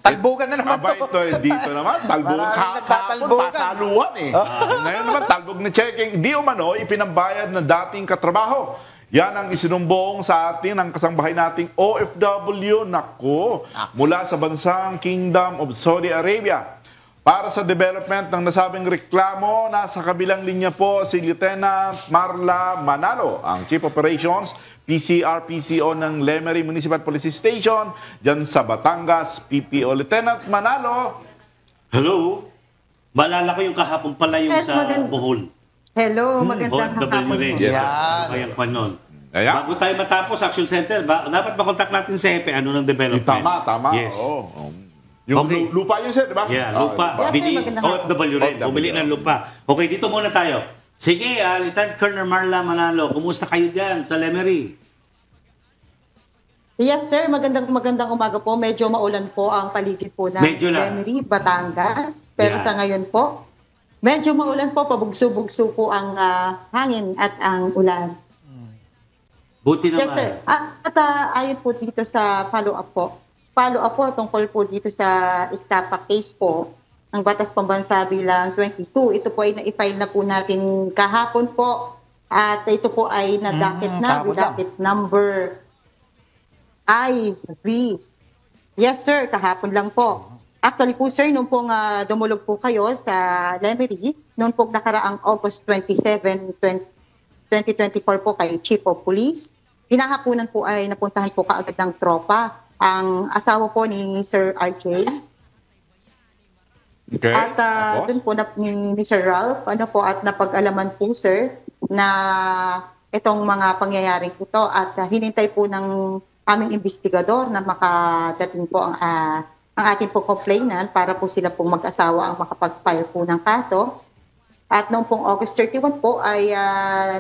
Talbogan na naman Aba, ito, dito naman, talbogan Maraming kahapon, nagtatalbogan. pasaluhan eh. Ngayon naman, talbog na checking, di umano, ipinambayad ng dating katrabaho. Yan ang isinumbong sa atin ng kasangbahay nating OFW, nako, mula sa bansang Kingdom of Saudi Arabia. Para sa development ng nasabing reklamo, nasa kabilang linya po si Lieutenant Marla Manalo, ang Chief Operations PCRPCO ng Lemery Municipal Police Station dyan sa Batangas, PPO. Lieutenant Manalo. Hello. Maalala ko yung kahapon pala yung Yes, sa maganda. Bohol. Hello, magandang hapon po. Yes. Yan. Kaya pa nun. Ayan. Bago tayo matapos, Action Center, dapat makontak natin si Hepe, ano ng development. Tama. Yes. Oo. Yung Okay. lupa yun, sir, di ba? Yeah, lupa. Yes, sir, Bini, magandang hapon. OFW rin. OFW. Bumili ng lupa. Okay, dito muna tayo. Sige, Lieutenant Colonel Marla Manalo, kumusta kayo dyan sa Lemery? Yes, sir. Magandang umaga po. Medyo maulan po ang paligid po ng Medyo lang. Lemery, Batangas. Pero Yeah. sa ngayon po, medyo maulan po. Pabugso-bugso po ang hangin at ang ulan. Buti naman. Yes, sir. At ayon po dito sa follow-up po tungkol po dito sa Estapa case po ng Batas Pambansa bilang 22. Ito po ay na-file na po natin kahapon po. At ito po ay na-docket na kahapon with docket number IV. Yes, sir. Kahapon lang po. Actually po, sir, nung pong dumulog po kayo sa Lemery, noon po nakaraang August 27, 2024 po kay Chief of Police, hinahapunan po ay napuntahan po kaagad ng tropa ang asawa po ni Sir RJ. Okay. At Tapos? dun po ni Sir Ralph, at napag-alaman po, sir, na itong mga pangyayaring ito at hinintay po ng aming investigador na makadating po ang ating po complainant para po sila pong mag-asawa ang makapag-file po ng kaso. At noong pong August 31 po ay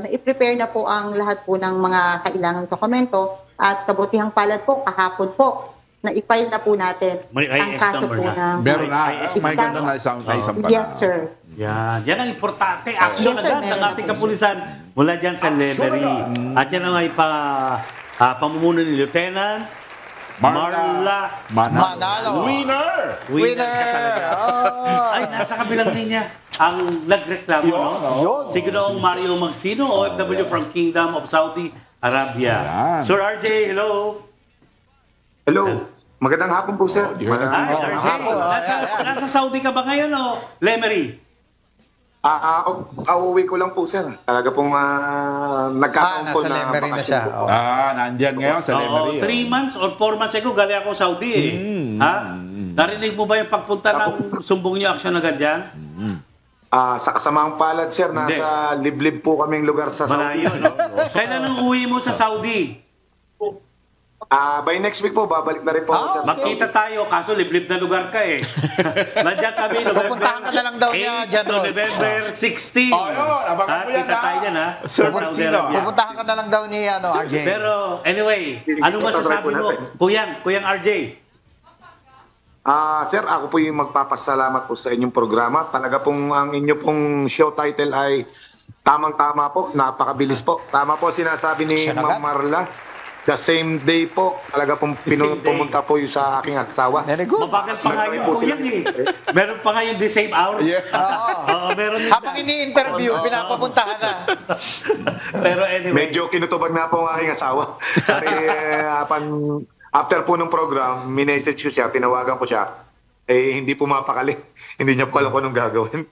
na-prepare na po ang lahat po ng mga kailangang dokumento at kabutihang palad po kahapon po na i-file na po natin May ang IS kaso number po na. ng Meron na. Ay, May ganda na isang pala. Yes, sir. Yan ang importante. Action Yes, sir, agad ng meron ating na po, kapulisan mula dyan sa Lemery. At yan ang ay pamumuno ni Lieutenant Marla Manalo. Winner! Winner ka talaga. Oh. Ay, nasa kabilang linya ang nagreklamo, no? Yun. Si Ginoong Mario Magsino, OFW from Kingdom of Saudi Arabia. Yan. Sir RJ, hello. Hello. Magandang hapon po, sir. Hi, RJ. Nasa Saudi ka ba ngayon o Lemery? Uuwi ko lang po, sir. Talaga pong nagkataon po Nasa na Lemery na bakasyon siya. po. Oh. Nandyan ngayon sa Lemery. 3 months or 4 months ago, galing ako Saudi eh. Ha? Narinig mo ba yung pagpunta ng sumbong niyo action agad yan? Sa kasamaang palad, sir, nasa liblib po kaming lugar sa Saudi. Malayo, no? Kailan ang uwi mo sa Saudi? By next week po, babalik na rin po ako, sir. sa Makita Saudi. tayo, kaso liblib na lugar ka eh. Nandiyan kami, November Pupuntahan ka na lang daw niya, 8 John to Ross. November 16. Oh, yun. Abangan mo yan, Kita ha? tayo dyan, ha? Sir Sa Saudi Magsino, Arabia. Pupuntahan ka na lang daw ni RJ. Pero anyway, ano masasabi mo, Kuyang RJ? Sir, ako po yung magpapasalamat po sa inyong programa. Talaga pong ang inyo pong show title ay tamang-tama po, napakabilis po. Tama po sinasabi ni Siya Ma'am agad? Marla. The same day po, talaga pong same day. pumunta po yung sa aking asawa. Very good. Mabagal pa nga yung Kuyang eh. Meron pa nga yung the same hour. Yeah. Oo, meron Habang ini-interview, pinapapuntahan na. Pero anyway. Medyo kinutubag na po ang aking asawa. Kasi after po ng program, minessage ko siya, tinawagan ko siya. Hindi po mapakali. Hindi niya po alam kung anong gagawin.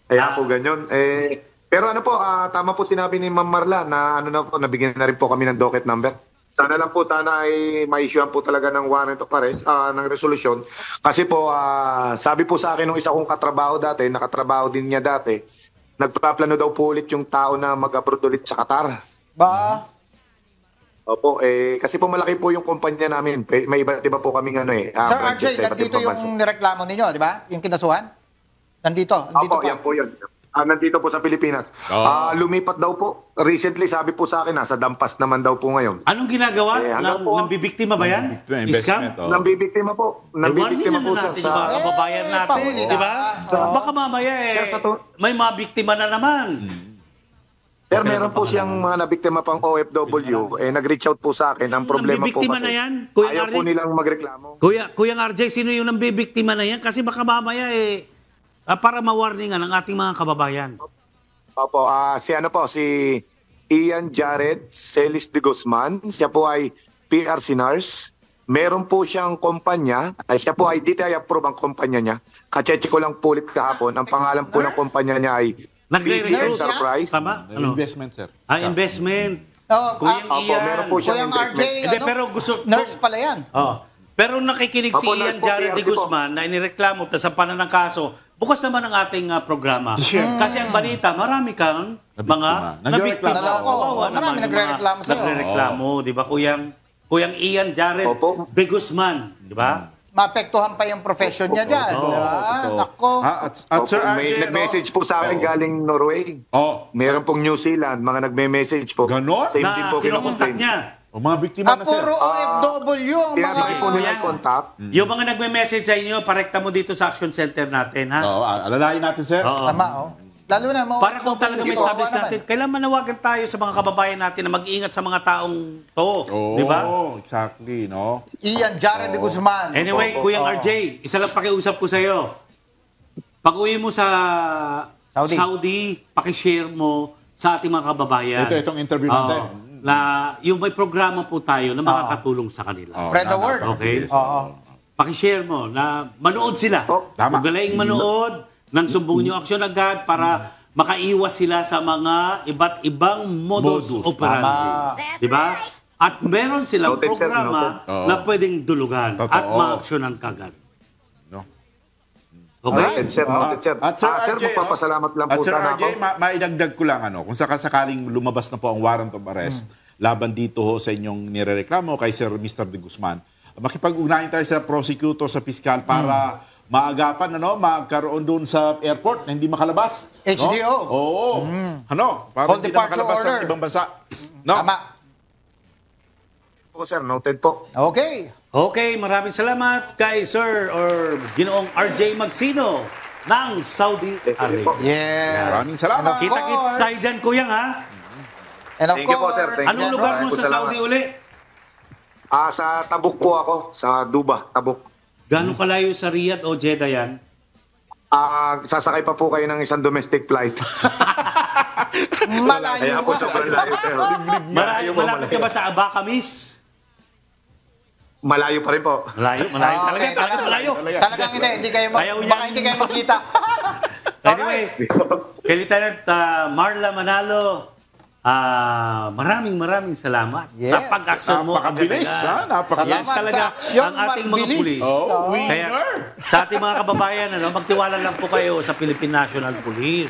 Kaya po ganyan. Pero ano po, tama po sinabi ni Ma'am Marla na nabigyan na rin po kami ng docket number. Sana lang po ay ma-issuean po talaga ng warrant of arrest, ng resolusyon. Kasi po, sabi po sa akin ng isa kong katrabaho dati, nakatrabaho din niya dati, nagpaplano daw po ulit yung tao na mag-abroad ulit sa Qatar. Ba? Opo, kasi po malaki po yung kumpanya namin. May iba't iba po kaming Sir branches RJ, sa iba't nandito ibang bansa. yung nireklamo ninyo, di ba? Yung kinasuhan? Nandito Opo, pa. yan po yun. Nandito po sa Pilipinas. Lumipat daw po. Recently, sabi po sa akin, nasa dampas naman daw po ngayon. Anong ginagawa? hanggang po- Nang bibiktima ba yan? Investment, Scam? oh. Nambibiktima po. Nambibiktima po siya natin yung mga kababayan natin. pahuli Di ba? na. Baka mamaya Sir, sa to- may mga biktima na naman. Pero Okay, meron po napakalaman. siyang mga nabiktima pang OFW, nag-reach out po sa akin. Ang problema po nabibiktima kasi, na yan, Kuya ayaw po Arnie? nilang magreklamo. Kuya RJ, sino yung nambibiktima na yan? Kasi baka mamaya para ma-warningan ang ating mga kababayan. Opo, si Ian Jared Celis de Guzman. Siya po ay PRC nurse. Meron po siyang kumpanya. Siya po ay DTI approve ang kumpanya niya. Kacheche ko lang po ulit kahapon. Ang pangalan po ng kumpanya niya ay PC Nagre-recruit Enterprise. Tama? Ano? Investment, sir. Investment. Oh, Kuyang Opo, Ian. meron po siyang Kuyang RJ, investment. Hindi, pero gusto- nurse pala yan. Pero nakikinig si Opo, Ian nurse po, Jared de PRC po. Guzman na inireklamo sa panan ng kaso, bukas naman ang ating programa. Kasi ang balita, marami kang mga Nagrereklamo. nabiktima. Naloko. Kawawa Marami naman yung nagrereklamo mga sa'yo. nagrereklamo, di ba? Kuyang Ian Jared Opo. de Guzman, di ba? Maapektuhan pa yung profession niya dyan. Oo, Diba? Ito. Nako. At Sir Opo, RJ, may nag-message po sa akin galing Norway. Oh, Meron pong New Zealand, mga nagme-message po. Ganon? Same din Na po kinokontak kinocomplain. niya. o mga biktima na, sir. Puro OFW ang Tinatry po mga... nila yung contact. Yung mga nagme-message sa inyo, parekta mo dito sa action center natin, ha? Oo, alalahin natin, sir. Oo. Tama, oh. Lalo na mga Para kung talaga may OFW, establish kawawa natin, naman. kailan manawagan tayo sa mga kababayan natin na mag-iingat sa mga taong to. Oo, Di ba? exactly, no? Ian Jared de Guzman. Anyway, Opo. Kuyang RJ, isa lang pakiusap ko sa'yo. Pag-uwi mo sa Saudi. Saudi, pakishare mo sa ating mga kababayan. Itong interview Oo. natin. Na yung may programa po tayo na makakatulong sa kanila. Oo, Spread the tama, word. Okay. Oo. Pakishare mo na manood sila. Oh, tama. Magaling manood ng Sumbong New Action agad para makaiwas sila sa mga iba't ibang modus Modus. operandi. Di ba? At meron silang Noted, sir, programa noted. Oo. na pwedeng dulugan Totoo. at ma-actionan kagad. No? Okay? Noted, sir. Noted, sir. At Sir Sir, RJ, magpapasalamat lang at po Sir sana RJ, ako. maidagdag ko lang, kung sakasakaling lumabas na po ang warrant of arrest laban dito ho sa inyong nirereklamo kay Sir Mr. De Guzman, makipag-ugnayan tayo sa prosecutor, sa piskal para maagapan, magkaroon doon sa airport na hindi makalabas. No? HDO. Oo. Para Hold hindi na departure makalabas order. sa ibang bansa. No? Tama. Po, sir. Noted po. Okay. Okay, maraming salamat kay Sir or Ginoong RJ Magsino ng Saudi Arabia. Yes. Maraming salamat. And of Kita-kits course- tayo dyan, Kuyang, ha? And of Thank you po, course, sir. Thank you. Anong lugar mo Maraming sa salamat. Saudi uli? Sa Tabuk po ako. Sa Duba, Tabuk. Gano'ng kalayo sa Riyadh o Jeddah yan? Sasakay pa po kayo ng isang domestic flight. malayo Kaya po ka. sobrang layo. Pero Malayo, malapit ka ba sa Abacamis? malayo pa rin po. Malayo talaga, Okay, talagang malayo. Talagang hindi kayo Ayaw niyan. baka hindi kayo magkita. Anyway, kay Lieutenant Marla Manalo, maraming salamat Yes. sa pag-action mo. Napakabilis, agad-agad. napakabilis. Yan talaga Salamat sa aksyon, ang ating mga mabilis. pulis. Oh, Kaya winner! sa ating mga kababayan, magtiwala lang po kayo sa Philippine National Police.